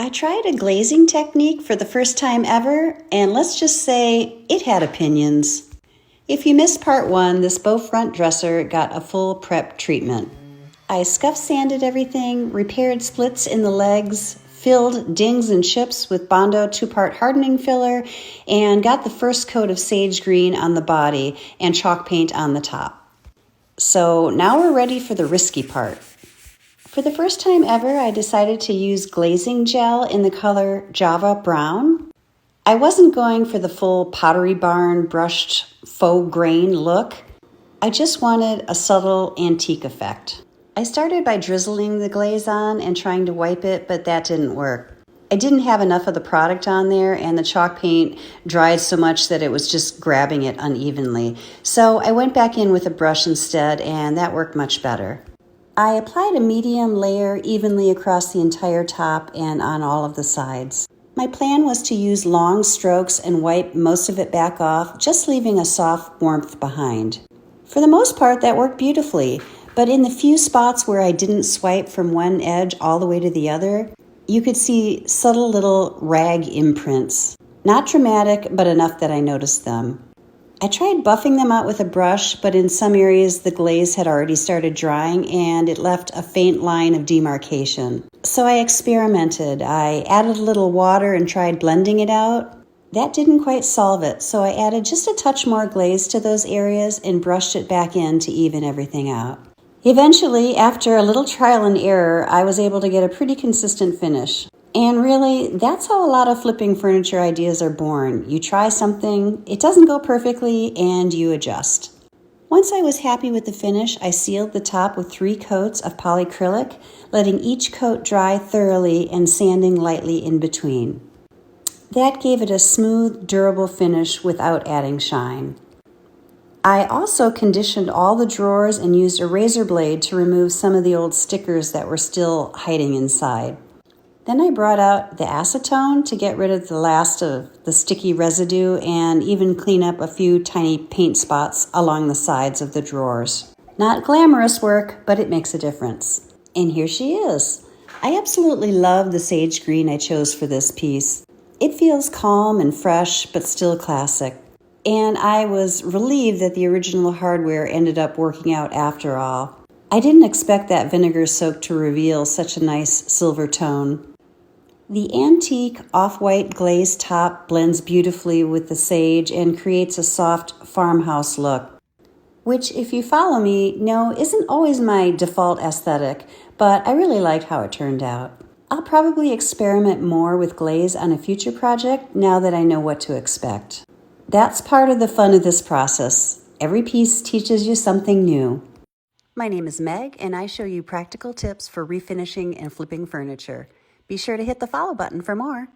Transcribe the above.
I tried a glazing technique for the first time ever, and let's just say it had opinions. If you missed part one, this Bowfront dresser got a full prep treatment. I scuff sanded everything, repaired splits in the legs, filled dings and chips with Bondo 2-part hardening filler, and got the first coat of sage green on the body and chalk paint on the top. So now we're ready for the risky part. For the first time ever, I decided to use glazing gel in the color Java Brown. I wasn't going for the full Pottery Barn brushed faux grain look. I just wanted a subtle antique effect. I started by drizzling the glaze on and trying to wipe it, but that didn't work. I didn't have enough of the product on there, and the chalk paint dried so much that it was just grabbing it unevenly. So I went back in with a brush instead, and that worked much better. I applied a medium layer evenly across the entire top and on all of the sides. My plan was to use long strokes and wipe most of it back off, just leaving a soft warmth behind. For the most part, that worked beautifully, but in the few spots where I didn't swipe from one edge all the way to the other, you could see subtle little rag imprints. Not dramatic, but enough that I noticed them. I tried buffing them out with a brush, but in some areas the glaze had already started drying and it left a faint line of demarcation. So I experimented. I added a little water and tried blending it out. That didn't quite solve it, so I added just a touch more glaze to those areas and brushed it back in to even everything out. Eventually, after a little trial and error, I was able to get a pretty consistent finish. And really, that's how a lot of flipping furniture ideas are born. You try something, it doesn't go perfectly, and you adjust. Once I was happy with the finish, I sealed the top with 3 coats of polycrylic, letting each coat dry thoroughly and sanding lightly in between. That gave it a smooth, durable finish without adding shine. I also conditioned all the drawers and used a razor blade to remove some of the old stickers that were still hiding inside. Then I brought out the acetone to get rid of the last of the sticky residue and even clean up a few tiny paint spots along the sides of the drawers. Not glamorous work, but it makes a difference. And here she is. I absolutely love the sage green I chose for this piece. It feels calm and fresh, but still classic. And I was relieved that the original hardware ended up working out after all. I didn't expect that vinegar soak to reveal such a nice silver tone. The antique off-white glazed top blends beautifully with the sage and creates a soft farmhouse look, which, if you follow me, know isn't always my default aesthetic, but I really liked how it turned out. I'll probably experiment more with glaze on a future project now that I know what to expect. That's part of the fun of this process. Every piece teaches you something new. My name is Meg, and I show you practical tips for refinishing and flipping furniture. Be sure to hit the follow button for more.